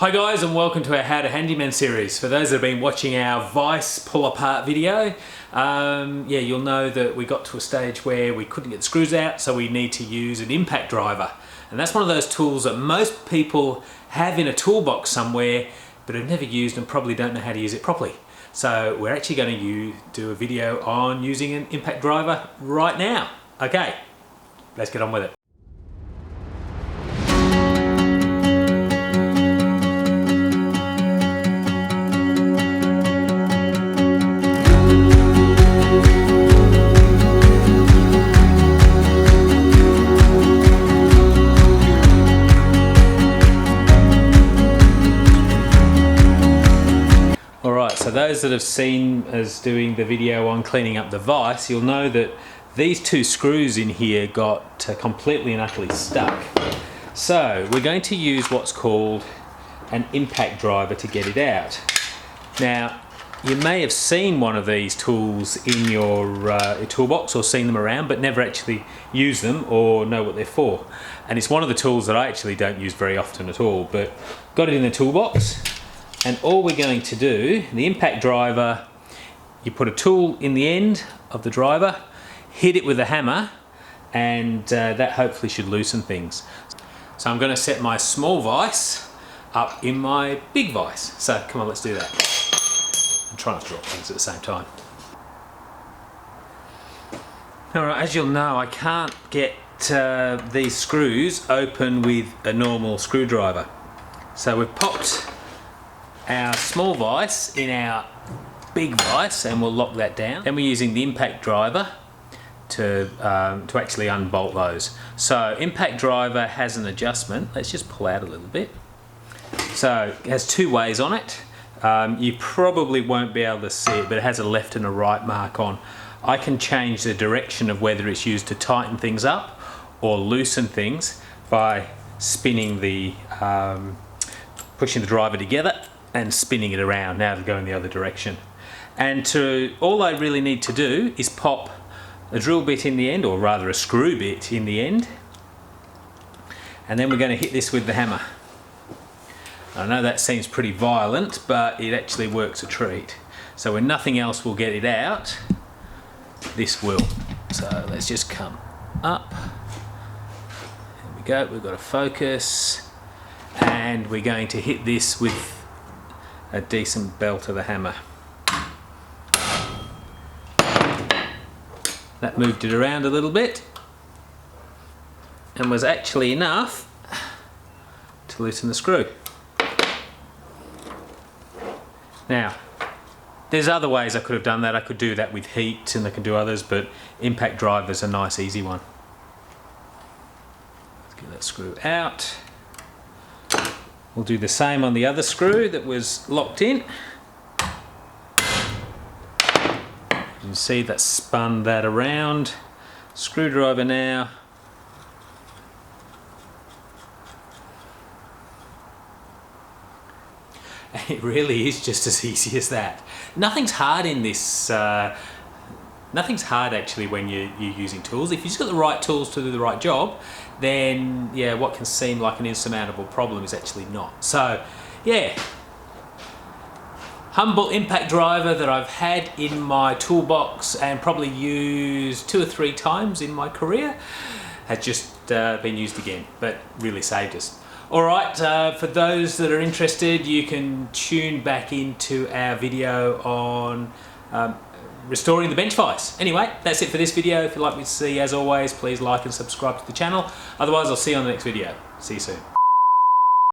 Hi guys, and welcome to our How to Handyman series. For those that have been watching our vise pull apart video, you'll know that we got to a stage where we couldn't get the screws out, so we need to use an impact driver. And that's one of those tools that most people have in a toolbox somewhere, but have never used and probably don't know how to use it properly. So we're actually going to do a video on using an impact driver right now. Okay, let's get on with it. So those that have seen us doing the video on cleaning up the vise, you'll know that these two screws in here got completely and utterly stuck. So we're going to use what's called an impact driver to get it out. Now, you may have seen one of these tools in your toolbox or seen them around, but never actually use them or know what they're for. And it's one of the tools that I actually don't use very often at all, but got it in the toolbox. And all we're going to do, the impact driver, you put a tool in the end of the driver, hit it with a hammer, and that hopefully should loosen things. So I'm going to set my small vise up in my big vise. So come on, let's do that. I'm trying to drop things at the same time. Alright, as you'll know, I can't get these screws open with a normal screwdriver. So we've popped our small vise in our big vise and we'll lock that down. Then we're using the impact driver to actually unbolt those. So impact driver has an adjustment. Let's just pull out a little bit. So it has two ways on it. You probably won't be able to see it, but it has a left and a right mark on. I can change the direction of whether it's used to tighten things up or loosen things by spinning the pushing the driver together and spinning it around now to go in the other direction. And all I really need to do is pop a drill bit in the end, or rather a screw bit in the end, and then we're going to hit this with the hammer. I know that seems pretty violent, but it actually works a treat. So when nothing else will get it out, this will. So let's just come up. There we go, we've got a focus, and we're going to hit this with a decent belt of the hammer. That moved it around a little bit and was actually enough to loosen the screw. Now, there's other ways I could have done that. I could do that with heat and I can do others, but impact driver's a nice easy one. Let's get that screw out. We'll do the same on the other screw that was locked in. You can see that spun that around. Screwdriver now. And it really is just as easy as that. Nothing's hard in this. Nothing's hard actually when you're using tools. If you've just got the right tools to do the right job, then yeah, what can seem like an insurmountable problem is actually not. So yeah, humble impact driver that I've had in my toolbox and probably used 2 or 3 times in my career has just been used again, but really saved us. Alright, for those that are interested, you can tune back into our video on restoring the bench vise. Anyway, that's it for this video. If you'd like me to see, as always, please like and subscribe to the channel. Otherwise, I'll see you on the next video. See you soon.